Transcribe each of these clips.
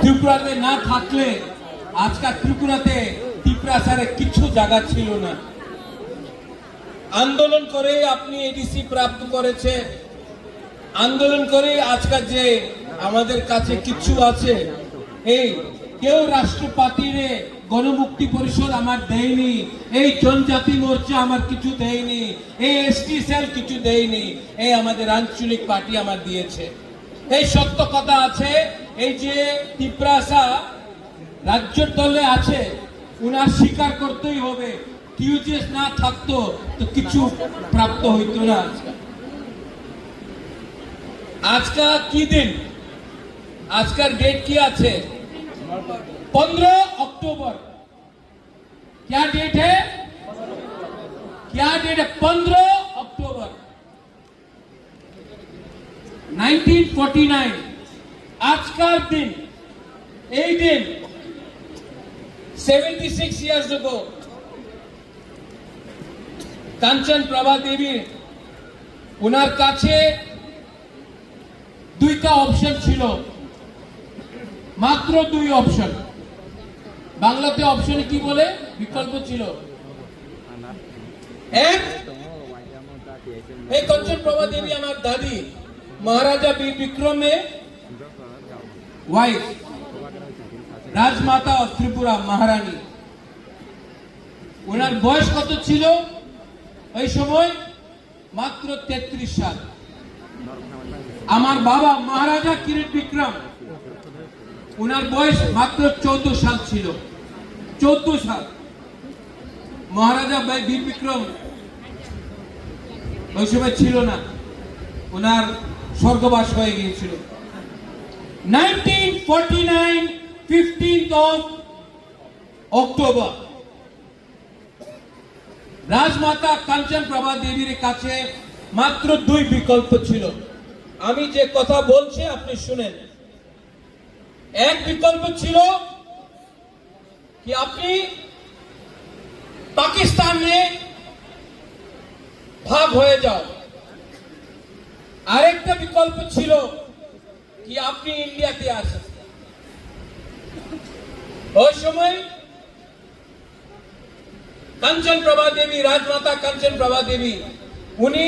ত্রিপুরাতে না থাকলে আজকাল ত্রিপুরাতে ত্রিপুরাসারে কিছু জায়গা ছিল না। আন্দোলন করে আপনি এডিসি প্রাপ্ত করেছে, আন্দোলন করে আজকাল যে আমাদের কাছে কিছু আছে, এই কেউ রাষ্ট্রপতির গণমুক্তি পরিষদ আমার দেয়নি, এই জনজাতি মোর্চা আমার কিছু দেয়নি, এই এসটি সেল কিছু দেয়নি, এই আমাদের আঞ্চলিক পার্টি আমার দিয়েছে। এই সত্য কথা আছে। এই যে ত্রিপুরাসা রাজ্যের দলে আছে, উনার স্বীকার করতেই হবে। টিউজিএস না থাকতো তো কিছু প্রাপ্ত হইতো না। আজকা কি দিন, আজকার ডেট কি আছে? 15 अक्टूबर। क्या डेट है? क्या डेट है? 15 अक्टूबर 1949। आज का दिन, এই দিন 76 years ago কাঞ্চন প্রভা দেবী ওনার কাছে দুইটা অপশন ছিল, মাত্র দুই অপশন। বাংলাতে অপশন কি বলে? বিকল্প ছিল। এক, এই কাঞ্চন প্রভা দেবী আমার দাদি মহারাজা বীর বিক্রমে ওয়াইফ, রাজমাতা অফ ত্রিপুরা মহারানী। ওনার বয়স কত ছিল ওই সময়? মাত্র 33 সাল। আমার বাবা মহারাজা কিরিট বিক্রম, ওনার বয়স মাত্র 14 সাল ছিল। 14 সাল। মহারাজা বীর বিক্রম ওই সময় ছিল না, ওনার স্বর্গবাস হয়ে গিয়েছিল। 1949 15th of October রাজমাতা কাঞ্চন প্রভা দেবীর কাছে মাত্র দুই বিকল্প ছিল। আমি যে কথা বলছি আপনি শুনেন। এক বিকল্প ছিল কি আপনি পাকিস্তানে ভাগ হয়ে যাও। আরেকটা বিকল্প ছিল কি আপনি ইন্ডিয়াতে আসেন। ওই সময় কাঞ্চন প্রভা দেবী, রাজমাতা কাঞ্চন প্রভা দেবী, উনি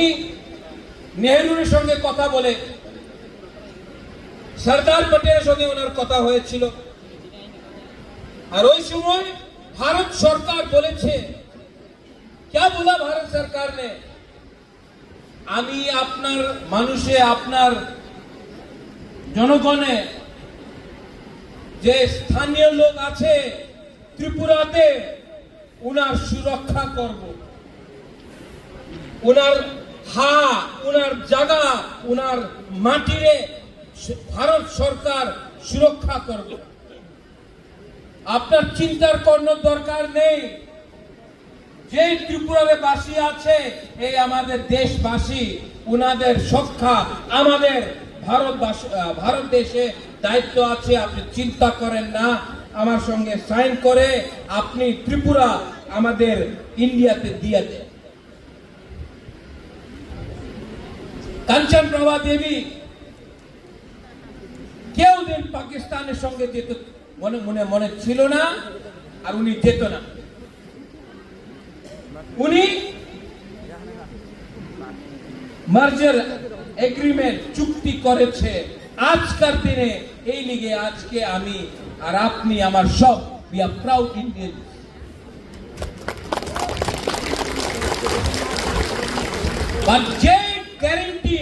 নেহরুর সঙ্গে কথা বলে সরদার পটেলের সঙ্গে ওনার কথা হয়েছিল। আর ওই সময় ভারত সরকার বলেছে, क्या बोला भारत सरकार ने? আমি আপনার মানুষে, আপনার জনগণে যে স্থানীয় লোক আছে ত্রিপুরাতে, উনার সুরক্ষা করব। উনার উনার জায়গা, উনার মাটিরে ভারত সরকার সুরক্ষা করবে। আপনার চিন্তার কোনো দরকার নেই। যে ত্রিপুরার বাসী আছে, এই আমাদের দেশবাসী, উনাদের সুরক্ষা আমাদের ভারত দেশে দায়িত্ব আছে। আপনি চিন্তা করেন না। আমার সঙ্গে সাইন করে আপনি ত্রিপুরা আমাদের ইন্ডিয়াতে দিয়ে দেন। কাঞ্চন প্রভা দেবী কেউ দিন পাকিস্তানের সঙ্গে যেত মনে ছিল না, আর উনি যেত না। উনি মার্জার এগ্রিমেন্ট চুক্তি করেছে। আজকের দিনে এই লিগে আজকে আমি আর আপনি আমার সব we are proud Indians। But যে গ্যারান্টি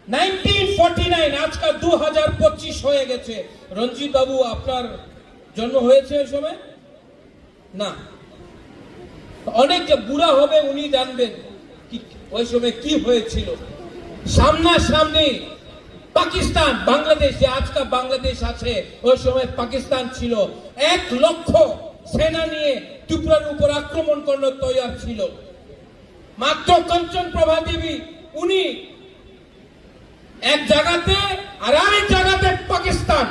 1949 আজকাল 2025 হয়ে গেছে। রঞ্জিত বাবু, আপনার জন্ম হয়েছে ওই সময় না? অনেক যে বুড়া হবে উনি জানবেন ওই সময় কি হয়েছিল। সামনাসামনি পাকিস্তান, বাংলাদেশ, যে আজকাল বাংলাদেশ আছে, ওই সময় পাকিস্তান ছিল। 1 লক্ষ সেনা নিয়ে ত্রিপুরার উপর আক্রমণ করতে তৈরি ছিল। মাত্র কাঞ্চন প্রভা দেবী উনি এক জায়গাতে, আর আরেক জায়গাতে পাকিস্তান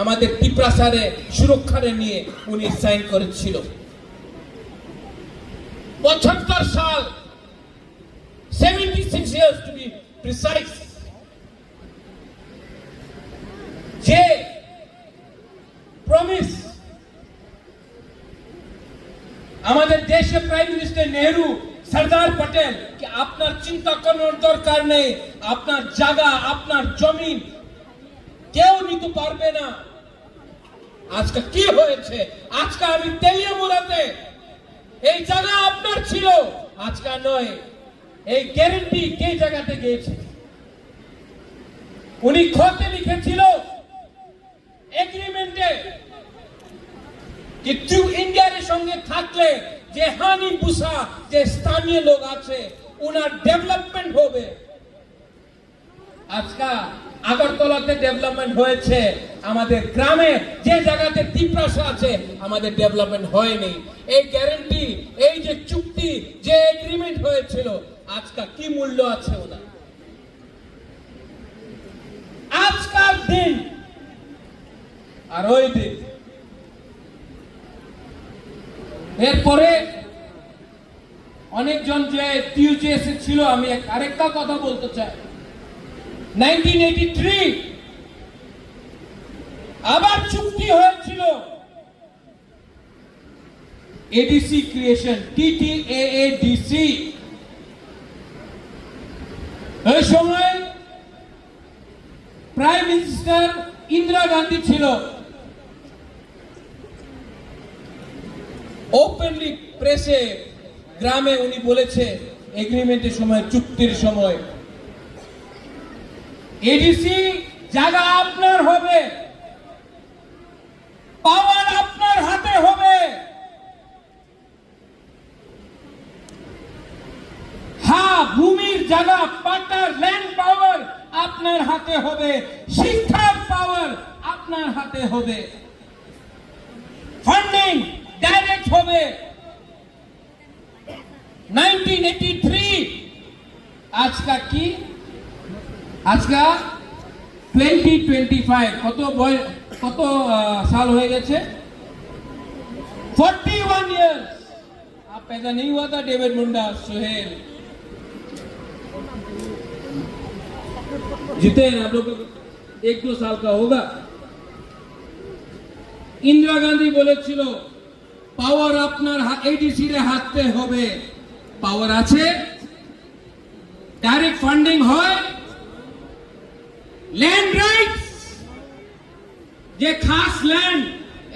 আমাদের ত্রিপুরাসারে সুরক্ষারে নিয়ে উনি সাইন করেছিল। 75 সাল, 76 years to be প্রিসাইজ যে প্রমিস আমাদের দেশে প্রাইম মিনিস্টার নেহরু সরদার পটেল কি আপনার চিন্তা করার দরকার নেই, আপনার জায়গা আপনার জমিন কেউ নিতে পারবে না। আজকে কি হয়েছে? আজকে আমি তেলিয়ামুড়াতে এই জায়গা আপনার ছিল, আজকে নয়। এই গ্যারেন্টি কে জায়গাতে গিয়েছে? উনি খতে লিখেছিল এগ্রিমেন্টে যে টু ইন্ডিয়ার সঙ্গে থাকলে যে হানি বুসা যে স্থানীয় লোক আছে ওনার ডেভেলপমেন্ট হবে। আজকে আগরতলাতে ডেভেলপমেন্ট হয়েছে, আমাদের গ্রামে যে জায়গাতে তিপ্রাসা আছে আমাদের ডেভেলপমেন্ট হয়নি। এই গ্যারেন্টি, এই যে চুক্তি, যে এগ্রিমেন্ট হয়েছিল, আজকে কি মূল্য আছে ওনার? আজকাল দিন আর ওই দিন। এরপরে অনেকজন যে টিউজিএস ছিল, আমি আরেকটা কথা বলতে চাই। 1983 আবার চুক্তি হয়েছিল এডিসি ক্রিয়েশন, TTAADC। ওই সময় প্রাইম মিনিস্টার ইন্দিরা গান্ধী ছিল। ওপেনলি প্রেসে গ্রামে উনি বলেছে এগ্রিমেন্টের সময়, চুক্তির সময়, এডিসি জায়গা আপনার হবে, পাওয়ার আপনার হাতে হবে। হ্যাঁ, ভূমির জায়গা, পাটার ল্যান্ড পাওয়ার আপনার হাতে হবে, শিক্ষার পাওয়ার আপনার হাতে হবে, ফান্ডিং ডাইরেক্ট হবে। 1983 আজকা কি? আজকা 2025 কত साल হয়ে গেছে? 41 years। आप पैदा नहीं हुआ था डेविड मुंडा, सोहेल जीते हैं आप लोग, 1-2 साल का होगा। ইন্দিরা গান্ধী বলেছিল পাওয়ার আপনার এডিসি রে হাতে হবে। পাওয়ার আছে, ডাইরেক্ট ফান্ডিং হয়, ল্যান্ড রাইটস যে খাস ল্যান্ড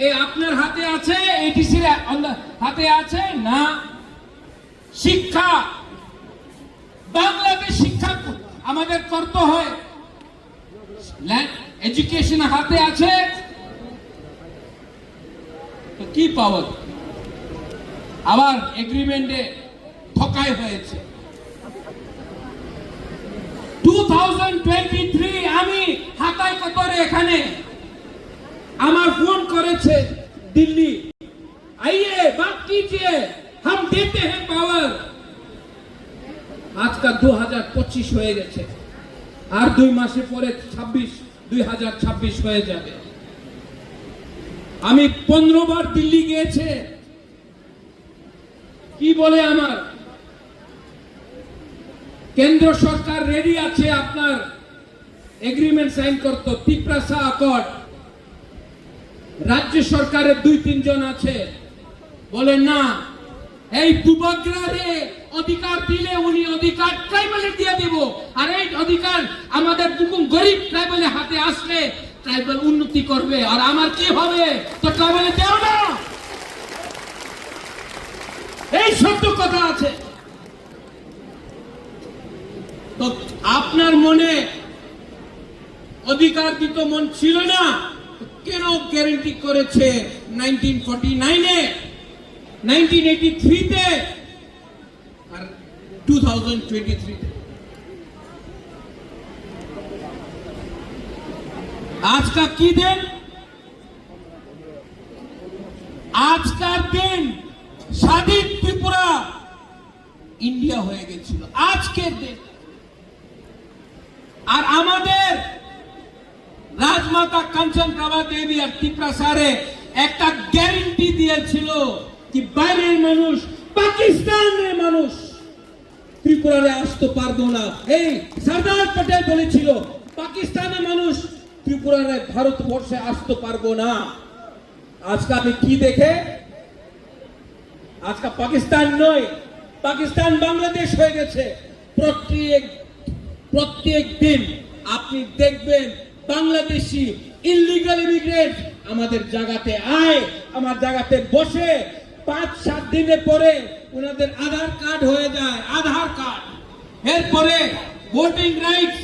এই আপনার হাতে আছে, এডিসি রে হাতে আছে না। শিক্ষা, বাংলাদেশ শিক্ষা আমাদের করতে হয়, ল্যান্ড এডুকেশন হাতে আছে, তো কি পাওয়ার? আবার এগ্রিমেন্টে ঠকাই হয়েছে। 2023 আমি হাতায় কতরে এখানে আমার ফোন করেছে দিল্লি, आइए बात कीजिए, हम देते हैं पावर। আজকাল 2025 হয়ে গেছে, আর 2 মাসে পরে 2026 হয়ে যাবে। আমি 15 বার দিল্লি গিয়েছে। কি বলে আমার কেন্দ্র সরকার রেডি আছে আপনার এগ্রিমেন্ট সাইন করতে, তিপ্রাসা অ্যাকর্ড। রাজ্য সরকারের 2-3 জন আছে, বলে না এই দুবাগ্রারে অধিকার দিলে উনি অধিকার ট্রাইবালে দিয়ে দেব, আর এই অধিকার আমাদের দুকুম গরিব ট্রাইবালের হাতে আসলে ট্রাইবাল উন্নতি করবে, আর আমার কি হবে? তো ট্রাইবালে দেও না। এই সত্য কথা আছে। তো আপনার মনে অধিকার দিত মন ছিল না, কেন গ্যারেন্টি করেছে 1949-এ, 1983-তে আর 2023-তে? আজকাল কি দিন? আজকার দিন স্বাধীন ত্রিপুরা ইন্ডিয়া হয়ে গেছিল আজকের দিন। আর আমাদের রাজমাতা কাঞ্চন প্রভা দেবী আর ত্রিপ্রাসারে একটা গ্যারেন্টি দিয়েছিল কি বাইরের মানুষ, পাকিস্তানের মানুষ ত্রিপুরারে আসতে পারবো না। এই সরদার পটেল বলেছিল পাকিস্তানের মানুষ ত্রিপুরারে ভারতবর্ষে আসতে পারবো না। আজকে আমি কি দেখে, আজকে পাকিস্তান নয়, পাকিস্তান বাংলাদেশ হয়ে গেছে। প্রত্যেক দিন আপনি দেখবেন বাংলাদেশি ইলিগাল ইমিগ্রেন্ট আমাদের জায়গাতে আয়, আমার জায়গাতে বসে, 5-7 দিনের পরে ওনাদের আধার কার্ড হয়ে যায়, আধার কার্ড। এরপরে ভোটিং রাইটস,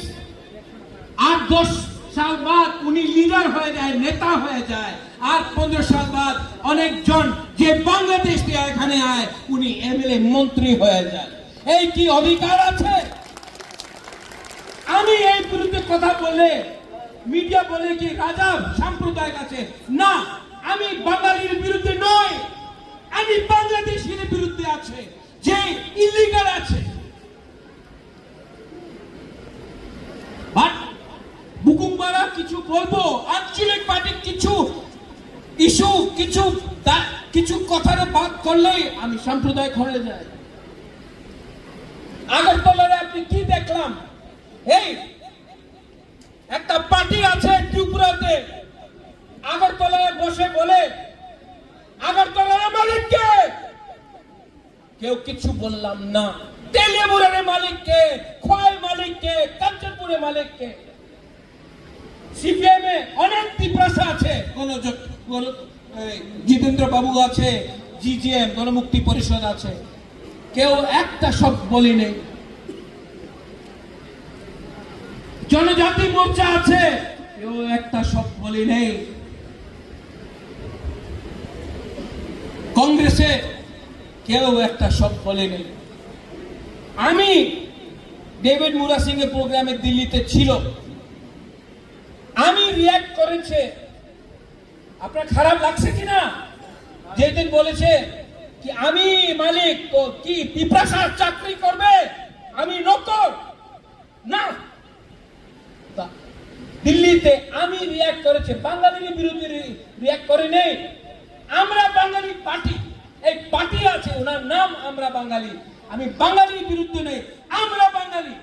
8-10 সাল বাদ উনি লিডার হয়ে যায়, নেতা হয়ে যায়। আর 15 সাল বাদ অনেকজন যে বাংলাদেশ থেকে এখানে আয় উনি এমএলএ মন্ত্রী হয়ে যায়। এই কি অধিকার আছে? আমি এই বিরুদ্ধে কথা বলে মিডিয়া বলে কি রাজা সাম্প্রদায়িক আছে, না, আমি বাঙালির বিরুদ্ধে নয়, আমি বাংলাদেশের বিরুদ্ধে আছে যে ইলিগাল আছে। বাট বুকুমবারা কিছু বলবো, আঞ্চলিক পার্টি কিছু ইস্যু কিছু কথার বাদ করলেই আমি সাম্প্রদায়িক হয়ে যাই। আগরতলায় আপনি কি দেখলাম? এই একটা পার্টি আছে ত্রিপুরাতে, আগরতলায় বসে বলে আগরতলার মালিককে, কেউ কিছু বললাম না। তেলিয়ামুরের মালিককে, খোয়াই মালিককে, কাঞ্চনপুরের মালিককে। সিপিএম এ অনেক ত্রিপ্রাসা আছে, জিতেন্দ্র বাবু আছে, জিজিএম গণমুক্তি পরিষদ আছে, কেউ একটা শব্দ বলি নেই। জনজাতি মোর্চা আছে, কেউ একটা শব্দ বলি নেই। কংগ্রেসে কেউ একটা শব্দ বলে নেই। আমি ডেভিড মুরা সিং এর প্রোগ্রামে দিল্লিতে ছিল, আমি রিয়াক্ট করেছে। আপনার খারাপ লাগছে কিনা? যেদিন বলেছে কি আমি মালিক, তো কি পিপ্রাসার চাকরি করবে, আমি নকর না। দিল্লিতে আমি রিয়াক্ট করেছে, বাঙালির বিরুদ্ধে রিয়াক্ট করে নেই। আমরা বাঙালি পার্টি, এই পার্টি আছে, ওনার নাম আমরা বাঙালি। আমি বাঙালির বিরুদ্ধে নেই, আমরা বাঙালি।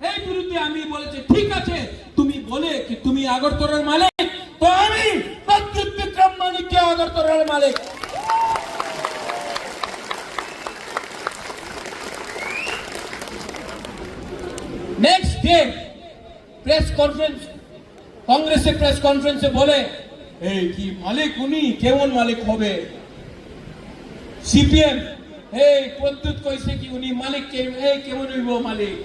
এই বিরুদ্ধে আমি বলেছি ঠিক আছে, তুমি বলে কি তুমি আগরতলার মালিক, তো আমি প্রদ্যুৎ বিক্রম মালিককে আগরতলার মালিক। নেক্সট ডে প্রেস কনফারেন্স, কংগ্রেসের প্রেস কনফারেন্সে বলে এই কি মালিক উনি কেমন মালিক হবে? সিপিএম এই প্রদ্যুৎ কইছে কি উনি মালিক কেমন হইব মালিক?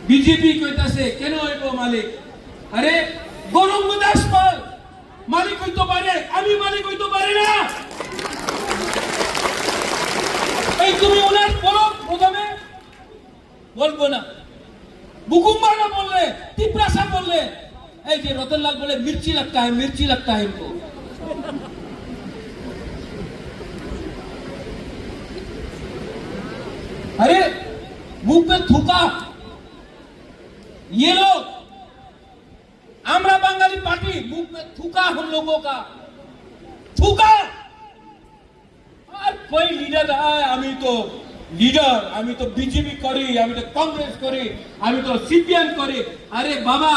বিজেপি কইতাছে কেন হইব মালিক? আরে গৌরঙ্গ দাস পাল মালিক হইতে পারে, আমি মালিক হইতে পারি না। এই তুমি ওনার বলো, প্রথমে বলবো না। বুকুমবারা বললে, তিপ্রাসা বললে, এই যে রতনলাল বলে মির্চি লাগতা है, मिर्ची लगता है इनको। अरे मुंह पे थूका ये लोग, आमरा बंगाली पार्टी मुंह पे थूका हम लोगों का, थूका। और कोई लीडर आए, আমি তো লিডার, আমি তো বিজেপি করি, আমি তো কংগ্রেস করি, আমি তো সিপিএম করি। আরে বাবা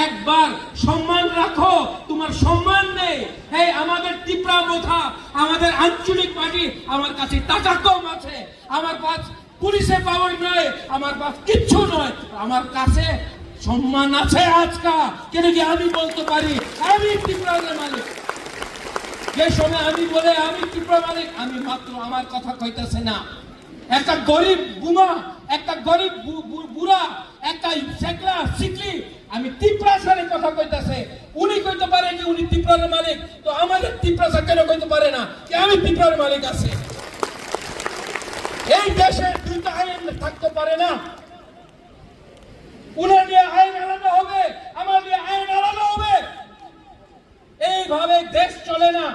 একবার সম্মান রাখো, তোমার সম্মান নেই। এই আমাদের ত্রিপুরা মোথা, আমাদের আঞ্চলিক পার্টি, আমার কাছে টাকা কম আছে, আমার কাছে পুলিশের পাওয়ার নয়, আমার কাছে কিচ্ছু নয়, আমার কাছে সম্মান আছে আজকা। কেন কি আমি বলতে পারি আমি ত্রিপুরার মালিক। যে সময় আমি বলে আমি ত্রিপুরা মালিক, আমি মাত্র আমার কথা কইতাছে না। একটা গরিব বুমা, একটা গরিব বুড়া, একটা শেখলা শিখলি, আমি ত্রিপুরার কথা কইতাছে। উনি কইতে পারে কি উনি ত্রিপুরার মালিক, তো আমাদের ত্রিপুরা কেন কইতে পারে না কি আমি ত্রিপুরার মালিক আছে? এই দেশে দুইটা আইন থাকতে পারে না। উনার নিয়ে আইন আলাদা হবে, আমার নিয়ে আইন আলাদা হবে। এইভাবে দেশ চলে না।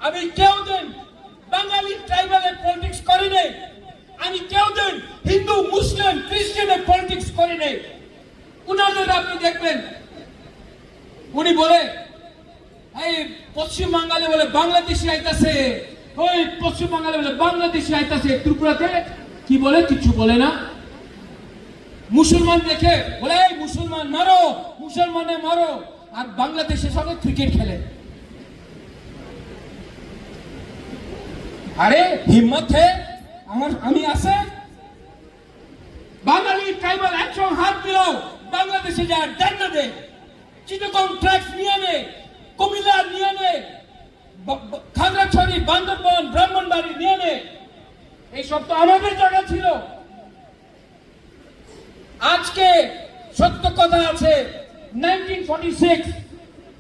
আমি কেউ দিন বাঙালি ট্রাইবালের পলিটিক্স করি নাই, আমি কেউ দিন হিন্দু মুসলিম খ্রিস্টানের পলিটিক্স করি নাই। উনাদের আপনি দেখবেন উনি বলে এই পশ্চিম বাঙালি বলে বাংলাদেশি আইতাছে, ওই পশ্চিম বাঙালি বলে বাংলাদেশি আইতাছে ত্রিপুরাতে। কি বলে, কিছু বলে না। মুসলমান দেখে বলে এই মুসলমান মারো, মুসলমানে মারো, আর বাংলাদেশের সঙ্গে ক্রিকেট খেলে। আরে হিম্মত হে আমি আছে, বাঙালি ট্রাইবাল একসঙ্গে হাত মিলাও, বাংলাদেশে যা ডান্ডা দে, চিটাগং ট্র্যাক্স নিয়ে নে, কুমিল্লা নিয়ে নে, খাগড়াছড়ি, বান্দরবান, ব্রাহ্মণবাড়ি নিয়ে নে। এইসব তো আমাদের জায়গা ছিল। আজকে সত্য কথা আছে, 1946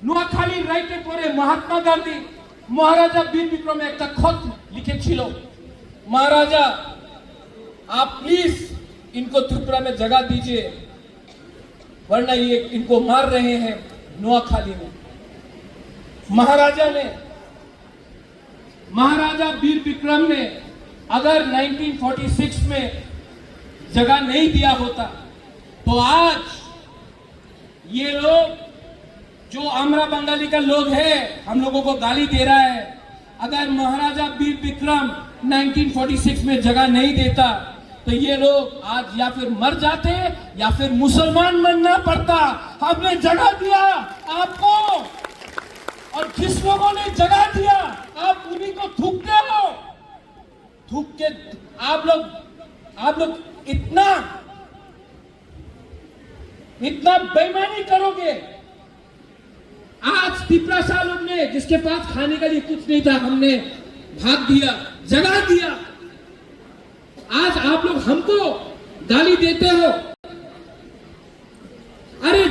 নোয়াখালীর রাইটের পরে মহাত্মা গান্ধী মহারাজা বীর বিক্রমে একটা খত লিখেছিল, महाराजा आप प्लीज इनको त्रिपुरा में जगह दीजिए, वरना ये इनको मार रहे हैं नोआखाली में। महाराजा वीर विक्रम ने अगर 1946 में जगह नहीं दिया होता तो आज ये लोग जो आमरा बंगाली का लोग है हम लोगों को गाली दे रहा है, अगर महाराजा वीर विक्रम 1946 में जगह नहीं देता तो ये लोग आज या फिर मर जाते या फिर मुसलमान बनना पड़ता। हमने जगह दिया आपको, और जिस लोगों ने जगह दिया आप उन्हीं को थूकते हो। थूक के आप लोग इतना बेईमानी करोगे। आज तिपरासा लोग ने, जिसके पास खाने के लिए कुछ नहीं था, हमने भाग दिया, जगह दिया। आज आप लोग हमको गाली देते हो। अरे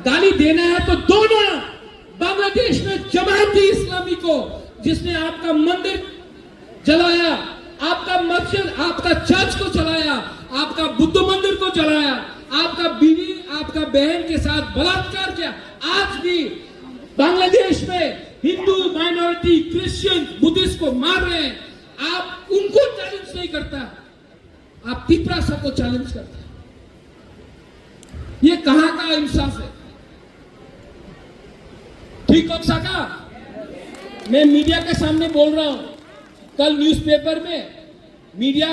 गाली देना है तो दो ना। बांग्लादेश में जमाती इस्लामी को, जिसने आपका मंदिर जलाया, आपका मस्जिद, आपका चर्च को जलाया, आपका बुद्ध मंदिर को जलाया, आपका बीवी, आपका बहन के साथ बलात्कार किया, आज भी बांग्लादेश में हिंदू माइनॉरिटी, क्रिश्चियन, बुद्धिस्ट को मार रहे हैं। आप उनको चैलेंज नहीं करता, आप तिपरासा को चैलेंज करते हैं। ये कहां का इंसाफ है? ठीक हो सका? मैं मीडिया के सामने बोल रहा हूं, कल न्यूज़पेपर में मीडिया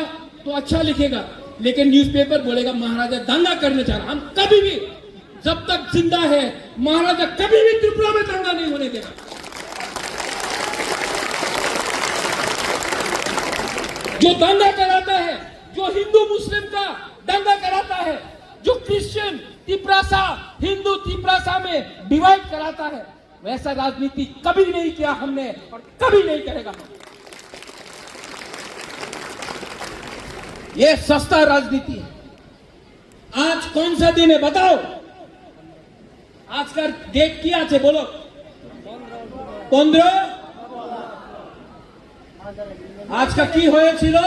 तो अच्छा लिखेगा, लेकिन न्यूज़पेपर बोलेगा महाराजा दंगा करने जा रहा। हम कभी भी, जब तक जिंदा है, महाराजा कभी भी त्रिपुरा में दंगा नहीं होने देगा। जो दंगा कराता है, जो हिंदू मुस्लिम का दंगा कराता है, जो क्रिश्चियन तिपरासा, हिंदू तिपरासा में डिवाइड कराता है, वैसा राजनीति कभी नहीं किया हमने और कभी नहीं करेगा। ये सस्ता राजनीति है। आज कौन सा दिन है बताओ? आज का डेट क्या है बोलो? 15। आज का কি হয়েছিল?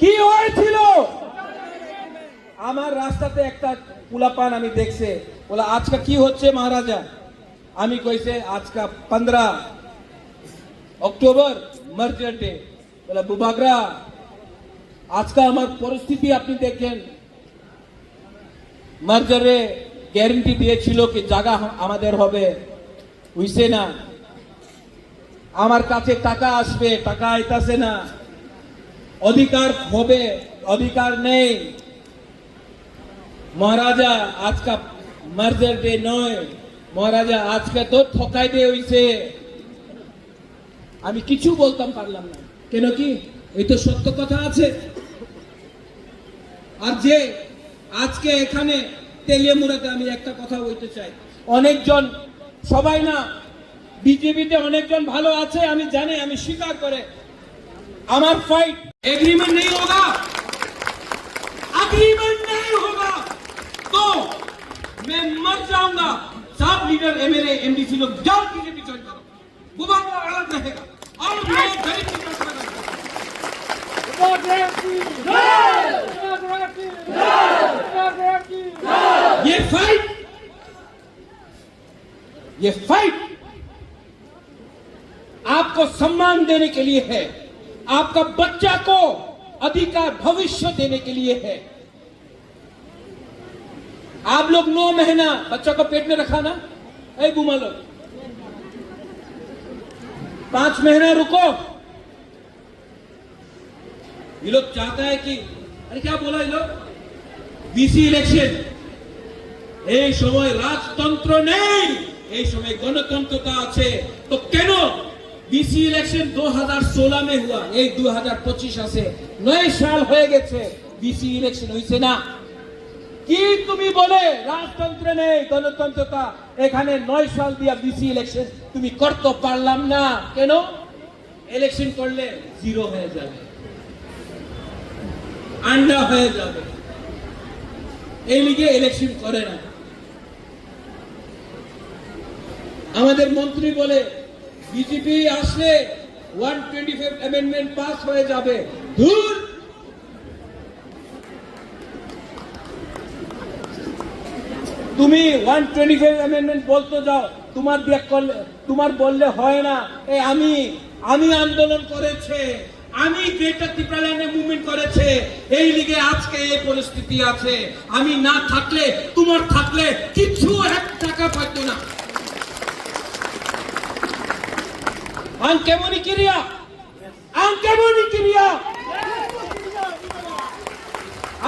কি হয়েছিল? আমার রাস্তাতে একটা পুলাপান আমি দেখছে, বলে আজকে কি হচ্ছে মহারাজা? আমি কইছে আজকে 15 অক্টোবর মার্জার ডে। বলে বুবাগরা, আজকে আমার পরিস্থিতি আপনি দেখেন, মার্জারে গ্যারান্টি দিয়েছিল কি জায়গা আমাদের হবে, হইছে না। আমার কাছে টাকা আসবে, টাকা আইতাছে না। অধিকার হবে, অধিকার নেই। মহারাজা আজকে মার্জার ডে নয়, মহারাজা আজকে তো ঠকাই দিয়ে হইছে। আমি কিছু বলতাম পারলাম না, কেন কি এই তো সত্য কথা আছে। আর যে আজকে এখানে তেলিয়ামুড়াতে আমি একটা কথা বলতে চাই, অনেকজন, সবাই না, বিজেপিতে অনেকজন ভালো আছে আমি জানি, আমি স্বীকার করে। আমার ফাইট एग्रीमेंट नहीं होगा, एग्रीमेंट नहीं होगा तो मैं मर जाऊंगा। सब लीडर मेरे एमडीसी लोग जाओ बीजेपी ज्वाइन करो, बुबागरा अलग रहेगा और मैं गरीब की ये फाइट आपको सम्मान देने के लिए है, आपका बच्चा को अधिकार भविष्य देने के लिए है। आप लोग 9 महीना बच्चा को पेट में रखा ना, ऐ बुमा लोग 5 महीना रुको, ये लोग चाहता है कि अरे क्या बोला ये लोग बीसी इलेक्शन এই সময় রাজতন্ত্র নেই এই সময় গণতন্ত্রতা আছে তো কেন बीसी इलेक्शन 2016 में हुआ এই 2025 আছে 9 সাল হয়ে গেছে बीसी ইলেকশন হইছে না কি তুমি বলে রাজতন্ত্র নেই গণতন্ত্রতা এখানে 9 সাল দিয়া बीसी ইলেকশন তুমি করতে পারলাম না কেন ইলেকশন করলে জিরো হয়ে যাবে আন্ডা হয়ে যাবে এই লিগে ইলেকশন করে না আমাদের মন্ত্রী বলে বিজেপি আসলে 125 অ্যামেন্ডমেন্ট পাস হয়ে যাবে ধুর তুমি 125 অ্যামেন্ডমেন্ট বলতে যাও তোমার দেখ করলে তোমার বললে হয় না এই আমি আন্দোলন করেছে আমি গ্রেটার ত্রিপুরাল্যান্ডে মুভমেন্ট করেছে এই লিগে আজকে এই পরিস্থিতি আছে আমি না থাকলে তোমার থাকলে কিছু এক টাকা পাইতো না Anche Monikiria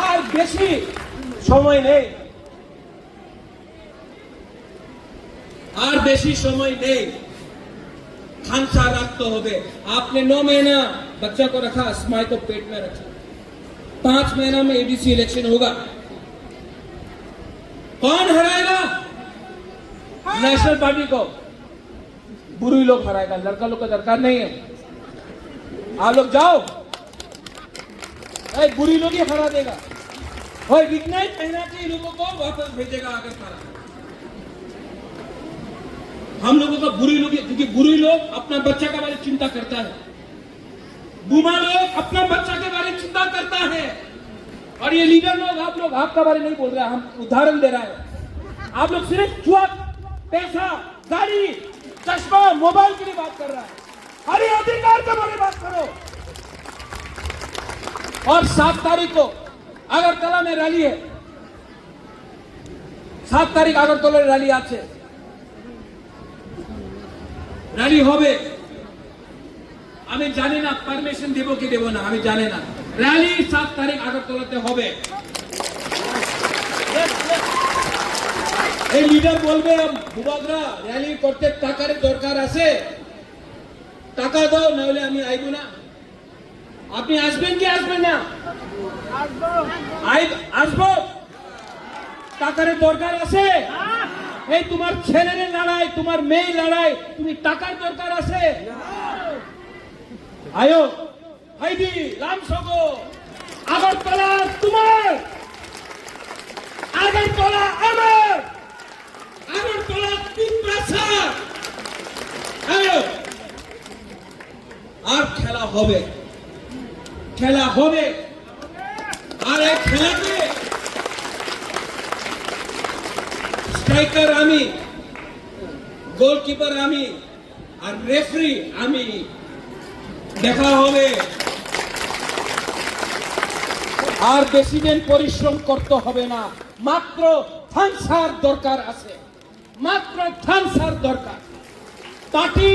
আর বেশি সময় নেই खांसा रखते होगे आपने 9 महीना बच्चा को रखा स्माई को पेट में रखा 5 महीना में एडीसी इलेक्शन होगा कौन हराएगा नेशनल पार्टी को बुरी लोग हराएगा लड़का लोग का दरकार नहीं है आप लोग जाओ बुरी लोग ही हरा देगा और इतना ही पहना के लोगों को वापस भेजेगा आगे सारा हम लोगों का बुरी लोग क्योंकि बुरी लोग अपना बच्चा के बारे में चिंता करता है बुमा लोग अपना बच्चा के बारे में चिंता करता है और ये लीडर लोग आप लोग आपका बारे नहीं बोल रहे हम उदाहरण दे रहा है आप लोग सिर्फ जुआ पैसा गाड़ी चश्मा मोबाइल के लिए बात कर रहा है अरे अधिकार के बारे में बात करो और 7 तारीख को अगरतला में रैली है 7 तारीख अगरतला रैली আছে रैली হবে আমি জানি না পারমিশন দেব কি দেব না আমি জানি না র‍্যালি 7 তারিখ আগরতলাতে হবে এই লিডার বলবে বুবাদরা র‍্যালি করতে টাকার দরকার আছে টাকা দাও না হলে আমি আইবো না আপনি আসবেন কি আসবেন না আসবো টাকার দরকার আছে এই তোমার ছেলের লড়াই তোমার মেয়ে লড়াই তুমি টাকার দরকার আছে আয়ো হাইদি রামসগো আগরতলা তোমার আগরতলা আমার আগরতলা ত্রিপুরা আয়ো আর খেলা হবে আর এই খেলাতে স্ট্রাইকার আমি গোলকিপার আমি আর রেফারি আমি দেখা হবে আর বেশি দিন পরিশ্রম করতে হবে না মাত্র থানসার দরকার আছে মাত্র থানসার দরকার পার্টি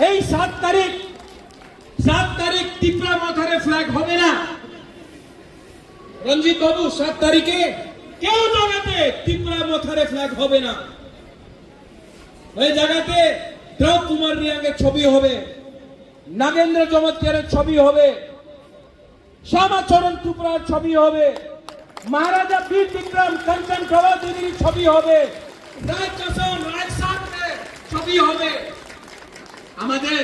এই 7 তারিখ ত্রিপুরা মাথারে ফ্ল্যাগ হবে না রঞ্জিত বাবু 7 তারিখে কেউ জায়গাতে ত্রিপুরা মাথারে ফ্ল্যাগ হবে না ওই জায়গাতে দ্রৌপদী কুমার রিয়াঙ্গের ছবি হবে নাগেন্দ্র চমৎকারের ছবি হবে শ্যামাচরণ ত্রিপুরার ছবি হবে মহারাজা বীর বিক্রম কাঞ্চন প্রভা দেবীর ছবি হবে রাজচরণ রাজসানের ছবি হবে আমাদের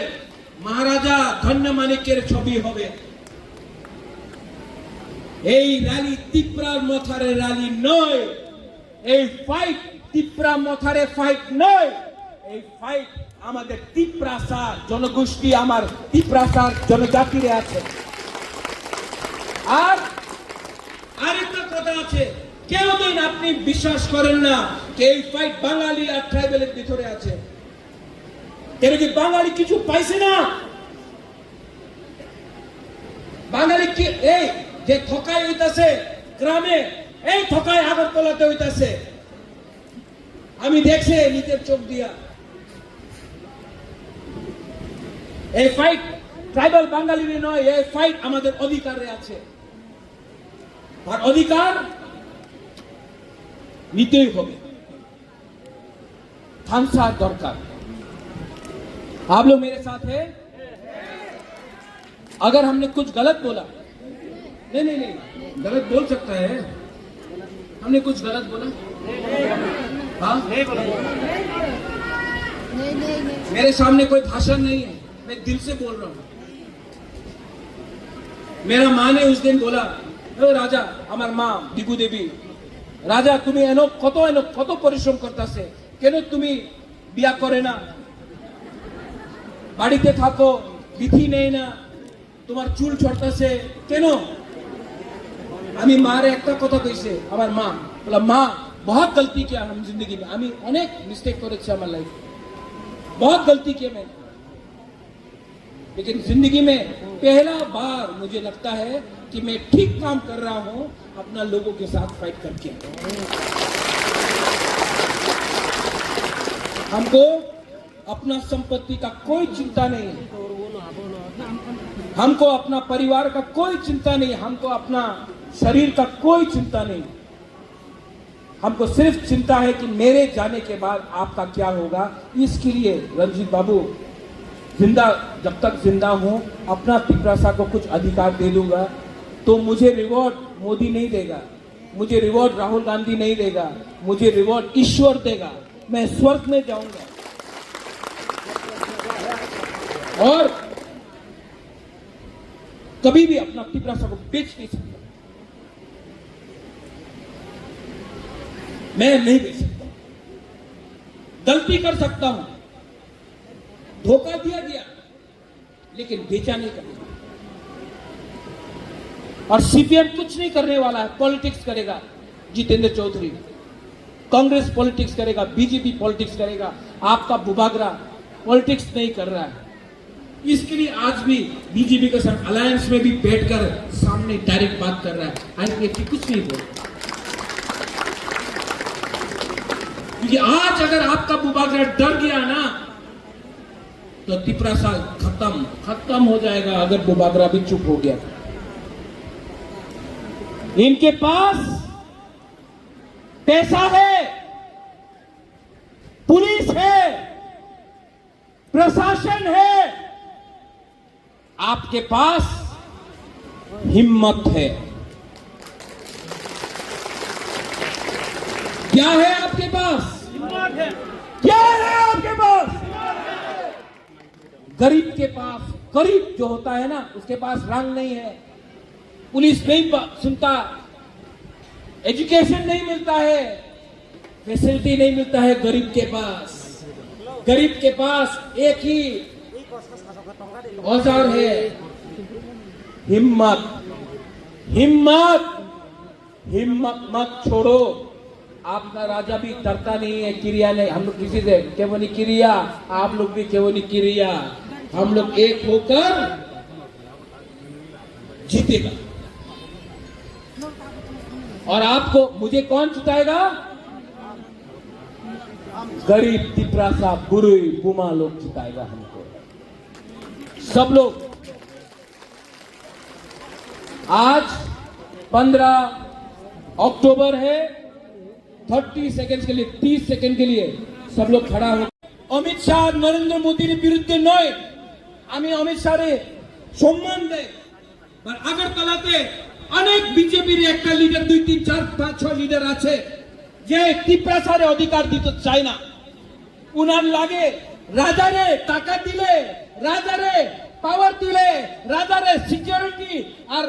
মহারাজা ধন্য মানিকের ছবি হবে এই র্যালি ত্রিপুরার মাথারে র্যালি নয় এই ফাইট ত্রিপুরা মাথারে ফাইট নয় এই ফাইট আমাদের ত্রিপুরাসার জনগোষ্ঠী আমার ত্রিপুরাসার জনজাতিরে আছে আর আরেকটা কথা আছে কেউ দিন আপনি বিশ্বাস করেন না যে এই ফাইট বাঙালি আর ট্রাইবেলের ভিতরে আছে কেন কি বাঙালি কিছু পাইছে না বাঙালি কি এই যে ঠকাই হইতাছে গ্রামে এই ঠকাই আগরতলাতে হইতাছে আমি দেখছি নিজের চোখ দিয়া এই ফাইট ট্রাইবাল বাঙালির নয়, এই ফাইট আমাদের অধিকারে আছে, আর অধিকার নিতেই হবে। থামসা দরকার। आप लोग मेरे साथ हैं? अगर हमने कुछ गलत बोला, नहीं नहीं नहीं, गलत बोल सकता है, हमने कुछ गलत बोला? हाँ, मेरे सामने कोई भाषण नहीं है, मैं दिल से बोल रहा हूं। मेरा माँ ने उस दिन बोला, ओ राजा, আমার মা দিগু দেবী, রাজা তুমি এনো কত পরিশ্রম করতেছে, কেন তুমি বিয়া করে না, বাড়িতে থাকো, বিধি নেই না, তোমার চুল ছড়তেছে কেন? আমি মারে একটা কথা কইছে আমার মা, বলা মা बहुत गलती किया हम जिंदगी में, আমি অনেক মিস্টেক করেছি আমার লাইফে, बहुत गलती किया मैं, लेकिन जिंदगी में पहला बार मुझे लगता है कि मैं ठीक काम कर रहा हूं अपना लोगों के साथ फाइट करके। हमको अपना संपत्ति का कोई चिंता नहीं है, हमको अपना परिवार का कोई चिंता नहीं, हमको अपना शरीर का कोई चिंता नहीं, हमको सिर्फ चिंता है कि मेरे जाने के बाद आपका क्या होगा। इसके लिए रंजीत बाबू, जिंदा जब तक जिंदा हूं अपना तिपरासा को कुछ अधिकार दे दूंगा, तो मुझे रिवॉर्ड मोदी नहीं देगा, मुझे रिवॉर्ड राहुल गांधी नहीं देगा, मुझे रिवॉर्ड ईश्वर देगा, मैं स्वर्ग में जाऊंगा। और कभी भी अपना तिपरासा को बेच नहीं सकता, मैं नहीं बेच सकता, गलती कर सकता हूं, धोखा दिया गया, लेकिन बेचा नहीं करेगा। और सीपीएम कुछ नहीं करने वाला है, पॉलिटिक्स करेगा जितेंद्र चौधरी, कांग्रेस पॉलिटिक्स करेगा, बीजेपी पॉलिटिक्स करेगा, आपका बुबागरा पॉलिटिक्स नहीं कर रहा है। इसके लिए आज भी बीजेपी के साथ अलायंस में भी बैठकर सामने डायरेक्ट बात कर रहा है, आईपीएफ कुछ नहीं बोल, क्योंकि आज अगर आपका बुबागरा डर गया ना तो तिपरासा खत्म हो जाएगा, अगर बुबागरा भी चुप हो गया। इनके पास पैसा है, पुलिस है, प्रशासन है, आपके पास हिम्मत है। क्या है आपके पास? हिम्मत है। क्या है आपके पास? गरीब के पास, गरीब जो होता है ना, उसके पास रंग नहीं है, पुलिस नहीं सुनता, एजुकेशन नहीं मिलता है, फैसिलिटी नहीं मिलता है गरीब के पास। गरीब के पास एक ही औजार है, हिम्मत। हिम्मत हिम्मत मत छोड़ो। आपका राजा भी डरता नहीं है, क्रिया नहीं, हम लोग किसी से केवनी क्रिया, आप लोग भी केवनी क्रिया, हम लोग एक होकर जीतेगा। और आपको मुझे कौन जिताएगा? गरीब तिपरासा बुरुई बुमा लोग जिताएगा हमको, सब लोग। आज 15 अक्टूबर है, 30 सेकेंड के लिए, 30 सेकेंड के लिए सब लोग खड़ा हो। अमित शाह नरेंद्र मोदी বিরুদ্ধে নয়, আমি অমিত শাহরে সম্মান দেই, আর আগরতলাতে অনেক বিজেপির একটা লিডার, 2 3 4 5 6 লিডার আছে যে তিপরাসারে অধিকার দিতে চায় না। উনার লাগে রাজারে টাকা দিলে, রাজারে পাওয়ার দিলে, রাজারে সিকিউরিটি আর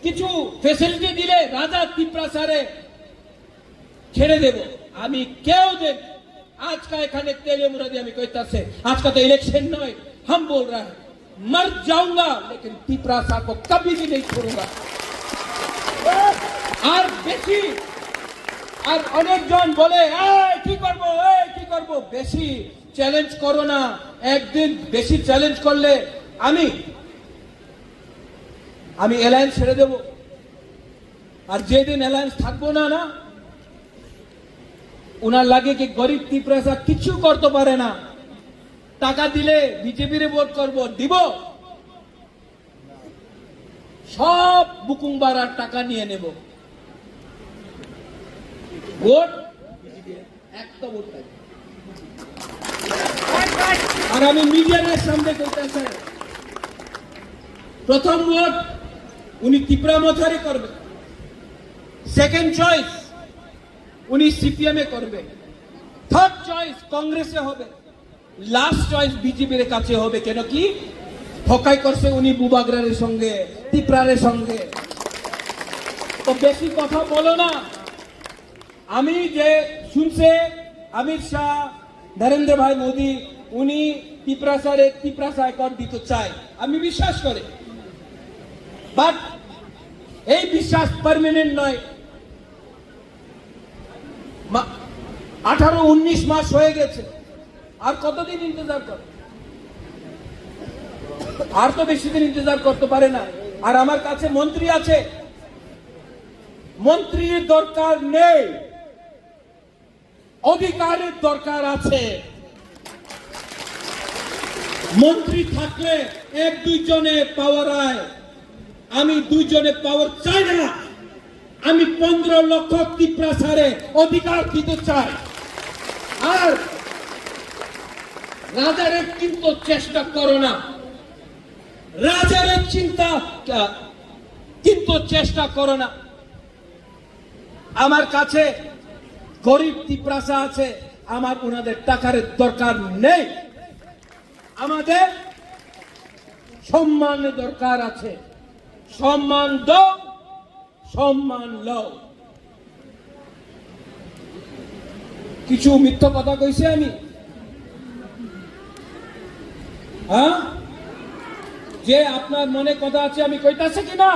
কিছু ফ্যাসিলিটি দিলে রাজা তিপরাসারে ছেড়ে দেব। আমি কেউ দেব आज का एखाने तेरे मुरादी हमें कहता से, आज का तो इलेक्शन नहीं, हम बोल रहे हैं मर जाऊंगा लेकिन तिपरासा को कभी भी नहीं छोड़ूंगा। और बेशी और अनेक जन बोले की करबो बेशी चैलेंज करो ना, एक दिन बेशी चैलेंज कर ले আমি অ্যালায়েন্স ছেড়ে দেব। আর যেদিন অ্যালায়েন্স থাকবো না না, উনার লাগে কি গরিব তিপরাসা কিছু করতে পারে না, টাকা দিলে বিজেপির ভোট করব, দিব সব বুকুং বাড়ার টাকা নিয়ে নেব। ভোট একটা ভোট থাকবে। আর আমি মিডিয়ার সামনে করতে চাই, প্রথম ভোট উনি ত্রিপুরা মথারে করবে, সেকেন্ড চয়েস উনি সিপিএম এ করবে, থার্ড চয়েস কংগ্রেসে হবে, লাস্ট চয়েস বিজেপির কাছে হবে। কেন কি ঠকাই করছে উনি বুবাগ্রারের সঙ্গে, ত্রিপুরারের সঙ্গে। তো বেশি কথা বলো না। আমি যে শুনছে অমিত শাহ, নরেন্দ্র ভাই মোদী উনি ত্রিপুরা সাইকট দিতে চায়, আমি বিশ্বাস করি, বাট এই বিশ্বাস পার্মানেন্ট নয়। 18-19 মাস হয়ে গেছে, আর কতদিন ইন্তজার করে? আর তো বেশি দিন ইন্তজার করতে পারে না। আর আমার কাছে মন্ত্রী আছে, মন্ত্রীর দরকার নেই, অধিকারের দরকার আছে। মন্ত্রী থাকলে 1-2 জনে পাওয়ার আয়, আমি 2 জনে পাওয়ার চাই না। আমি 15 লক্ষ ত্রিপুরা সারে অধিকার দিতে চাই। আর রাজারের কিন্তু চেষ্টা করো না, রাজারের চিন্তা কিন্তু চেষ্টা করো না। আমার কাছে গরিব ত্রিপুরাসা আছে, আমার ওনাদের টাকার দরকার নেই। আমাদের সম্মানের দরকার আছে, সম্মান দাও, সম্মান লও। কিছু মিথ্যা কথা কইছি আমি? হ্যাঁ, যে আপনার মনে কথা আছে আমি কইতাছি কিনা?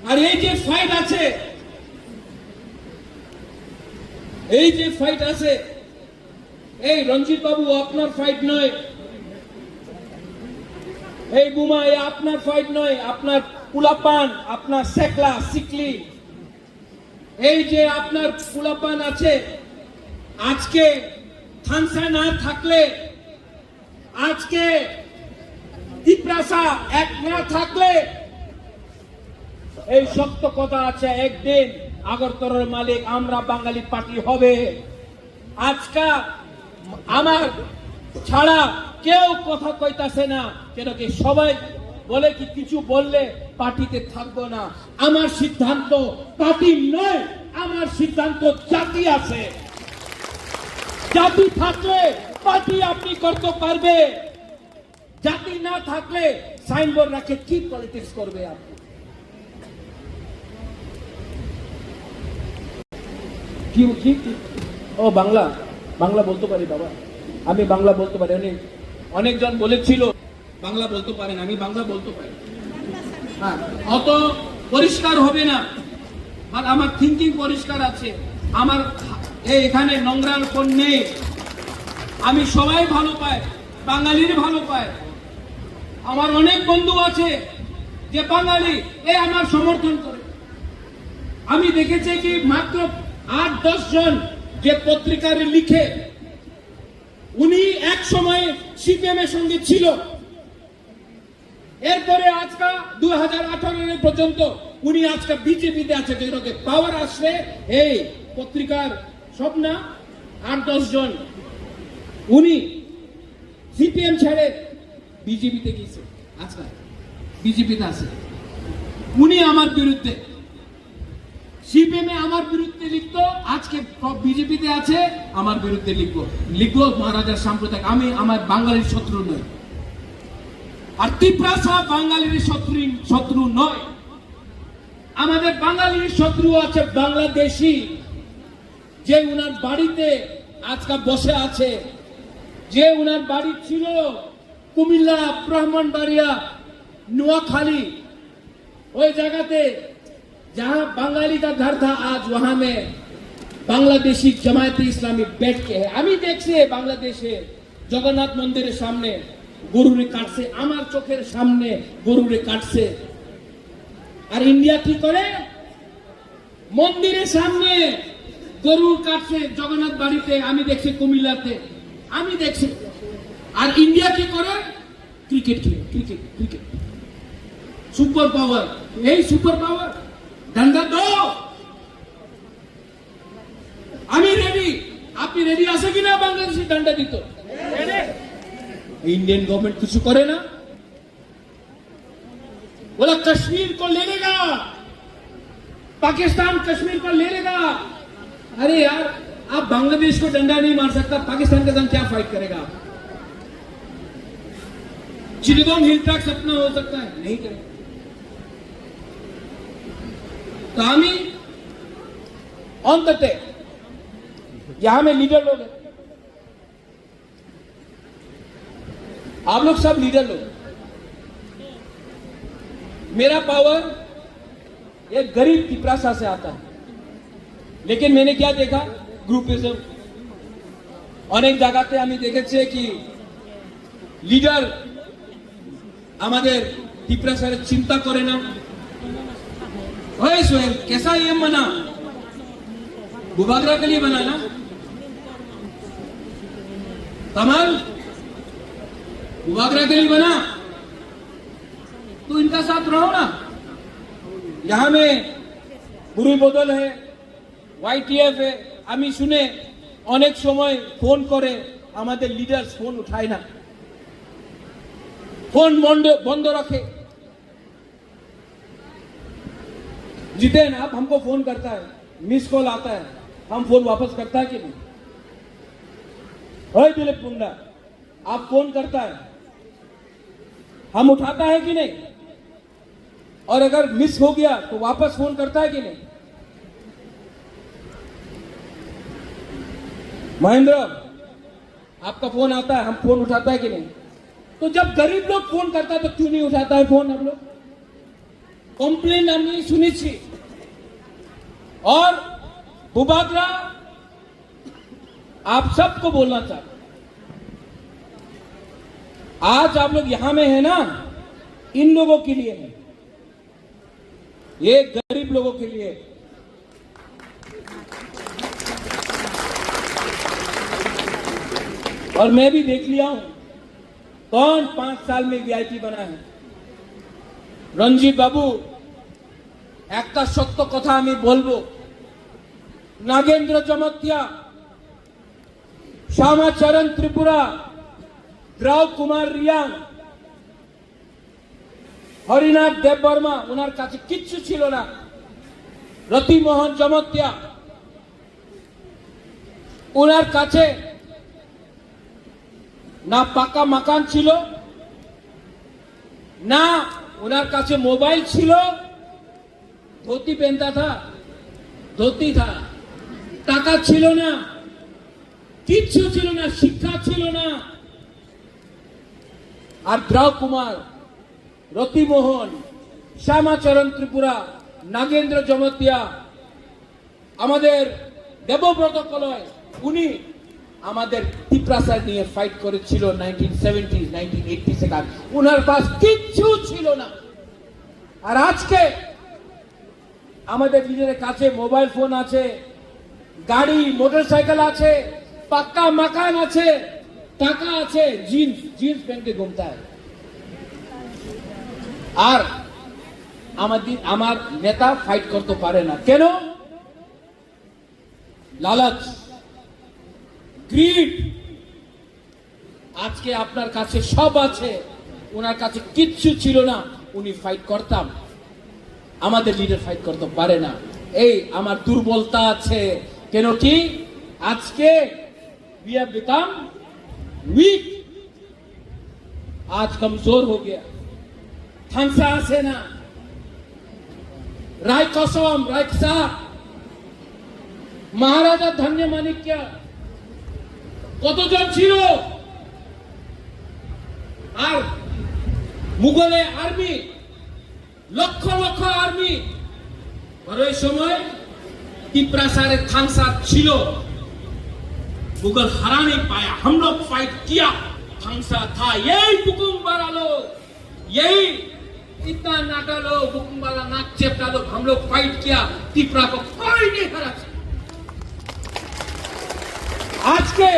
আর এই যে ফাইট আছে, এই যে ফাইট আছে, এই রঞ্জিত বাবু আপনার ফাইট নয়, এই বুমা এ আপনার ফাইট নয়, আপনার পুলাপান, আপনার সেকলা সিকলি, এই যে আপনার পুলাপান আছে, আজকে থানসা না থাকলে, আজকে ত্রিপুরাসা এক না থাকলে, এই শক্ত কথা আছে, একদিন আগরতলার মালিক আমরা বাঙালি পার্টি হবে। আজকে আমার ছাড়া কেউ কথা কইতাছে না, কেন কি সবাই বলে কি কিছু বললে পার্টিতে থাকবো না। আমার সিদ্ধান্ত পার্টি নয়, আমার সিদ্ধান্ত জাতি আছে। জাতি থাকলে পার্টি আপনি করতে পারবে, জাতি না থাকলে সাইনবোর্ড রাখে কি পলিটিক্স করবে আপনি? কি ও বাংলা বাংলা বলতে পারি বাবা, আমি বাংলা বলতে পারি। অনেকজন বলেছিল বাংলা বলতে পারেন, আমি বাংলা বলতে পারি। হ্যাঁ, অত পরিষ্কার হবে না, আর আমার থিঙ্কিং পরিষ্কার আছে। আমার এখানে নোংরার কোন নেই, আমি সবাই ভালো পাই, বাঙালির ভালো পাই। আমার অনেক বন্ধু আছে যে বাঙালি, আমার সমর্থন করে। আমি দেখেছি কি মাত্র 8-10 জন যে পত্রিকায় লিখে, উনি এক সময় সিপিএম এর সঙ্গে ছিল। এরপরে আজকে 2018 পর্যন্ত উনি আজকে বিজেপিতে আছে। পাওয়ার আসলে এই পত্রিকার সব না 8-10 জন উনি সিপিএম ছেড়ে বিজেপিতে গেছে, আজকাল বিজেপিতে আছে। উনি আমার বিরুদ্ধে, সিপিএম এ আমার বিরুদ্ধে লিখতো, আজকে বিজেপিতে আছে আমার বিরুদ্ধে লিখবো মহারাজার সাম্প্রদায়িক। আমি আমার বাঙালির শত্রু নয়, আর ত্রিপুরা বাঙালির শত্রু নয়। আমাদের বাঙালির শত্রু আছে বাংলাদেশি, যে উনার বাড়িতে আজকে বসে আছে, যে উনার বাড়ি ছিল কুমিল্লা, ব্রাহ্মণবাড়িয়া, নোয়াখালী, ওই জায়গাতে जहां बंगाली का घर था, आज वहां में बांग्लादेशी जमायत इस्लामी बैठ के है। আমি দেখছি বাংলাদেশে জগন্নাথ মন্দিরের সামনে গরুরে কাটছে, আমার চোখের সামনে গরুরে কাটছে। আর ইন্ডিয়া কি করে? মন্দিরের সামনে গরু কাটছে জগন্নাথ বাড়িতে, আমি দেখছি কুমিল্লাতে, আমি দেখছি। আর ইন্ডিয়া কি করে? ক্রিকেট খেলে, ক্রিকেট ক্রিকেট সুপার পাওয়ার, এই সুপার পাওয়ার ডান্ডা দাও, আমি রেডি। আপনি রেডি আছে কিনা বাংলাদেশে ডান্ডা দিত? इंडियन गवर्नमेंट कुछ करे ना, बोला कश्मीर को ले लेगा, पाकिस्तान कश्मीर को ले लेगा। अरे यार, आप बांग्लादेश को डंडा नहीं मार सकता, पाकिस्तान के साथ क्या फाइट करेगा? चिटगोंग हिल ट्रैक सपना हो सकता है, नहीं करेगा। तो हम ही ऑन करते, यहां में लीडर लोग हैं, आप लोग सब लीडर लोग। मेरा पावर एक गरीब पिपरासा से आता है, लेकिन मैंने क्या देखा, ग्रुपिज्म अनेक জায়গাতে আমি দেখেছি কি লিডার আমাদের পিপরাসার চিন্তা করে না। ओए सोहेल, कैसा ये बना? बुबागरा के लिए बना ना? कमल बुबागरा के लिए बना, तो इनका साथ रहो ना। यहां में बुरी बदल है, YTF है, আমি শুনে অনেক সময় ফোন করে আমাদের লিডার ফোন উঠায় না, फोन बंद रखे। जितेन, आप हमको फोन करता है, मिस कॉल आता है, हम फोन वापस करता है कि नहीं? ओए दिलीप मुंडा, आप फोन करता है, हम उठाता है कि नहीं? और अगर मिस हो गया तो वापस फोन करता है कि नहीं? महेंद्र, आपका फोन आता है, हम फोन उठाता है कि नहीं? तो जब गरीब लोग फोन करता है तो क्यों नहीं उठाता है फोन? हम लोग कंप्लेन हमने सुनी थी। और बुबागरा, आप सबको बोलना चाहता, आज आप लोग यहां में है ना, इन लोगों के लिए है, ये गरीब लोगों के लिए। और मैं भी देख लिया हूं कौन 5 साल में VIP बना है। रंजीत बाबू, একটা সত্য কথা আমি বলবো, নাগেন্দ্র জমতিয়া, শ্যামাচরণ ত্রিপুরা, দ্রাউ কুমার রিয়াং, হরিনাথ দেববর্মা, ওনার কাছে কিচ্ছু ছিল না। রতিমোহন জমতিয়া, ওনার কাছে না পাকা মাকান ছিল, না ওনার কাছে মোবাইল ছিল, ধोती पहनता था, धोती था, টাকা ছিল না, কিচ্ছু ছিল না, শিক্ষা ছিল না। আর দ্রাউ কুমার, রতিমোহন, শ্যামাচরণ ত্রিপুরা, নাগেন্দ্র জমতিয়া, আমাদের দেবব্রত কলয়, উনি আমাদের পিপরাসা নিয়ে ফাইট করেছিল 1970s 1980s से কাজ, উনার পাশ কিচ্ছু ছিল না। আর আজকে আমাদের নিজেদের কাছে মোবাইল ফোন আছে, গাড়ি মোটরসাইকেল আছে, পাক্কা মাকান আছে, টাকা আছে, জিন্স पहन के घूमता है। আর আমার নেতা ফাইট করতে পারে না কেন? লালচ, গ্রিড। আজকে আপনার কাছে সব আছে, ওনার কাছে কিচ্ছু ছিল না, উনি ফাইট করতাম। আমাদের লিডার ফাইট করতে পারে না, এই আমার দুর্বলতা আছে। কেন কি আজকে we have become weak, आज कमजोर हो गया। থামসা আছে না, রায় কসম, রায় সাহ, মহারাজা ধন্য মানিক্য কতজন ছিল? আর মুঘলের আর্মি, লক্ষ লক্ষ আর্মি। और ওই সময় पिपरासारे थांगसा छिलो, मुगल हरा नहीं पाया, हम लोग फाइट किया, थांगसा था, यही बुकुम्बारा लोग, यही इतना नाटा लोग, बुकुम्बारा नाक चेपटा लोग, हम लोग फाइट किया, त्रिपुरा को कोई नहीं हरा। आज के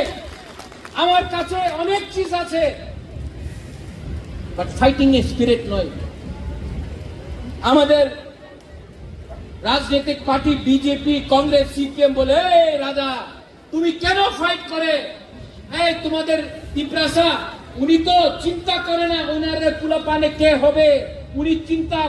আমার কাছে অনেক চিজ আছে, বাট ফাইটিং এ স্পিরিট নয়। আমাদের রাজনৈতিক পার্টি বিজেপি কংগ্রেস সিপিএম বলে এই রাজা তুমি কেন ফাইট করে এই তোমাদের তিপ্রাসা উনি তো চিন্তা করে না ওনারে পুলা পানে কে হবে উনি চিন্তা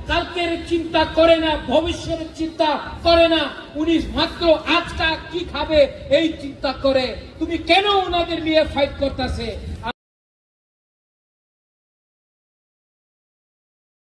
কালকের চিন্তা করে না ভবিষ্যতের চিন্তা করে না উনি মাত্র আজকা কি খাবে এই চিন্তা করে তুমি কেন ওনাদের নিয়ে ফাইট করতেছে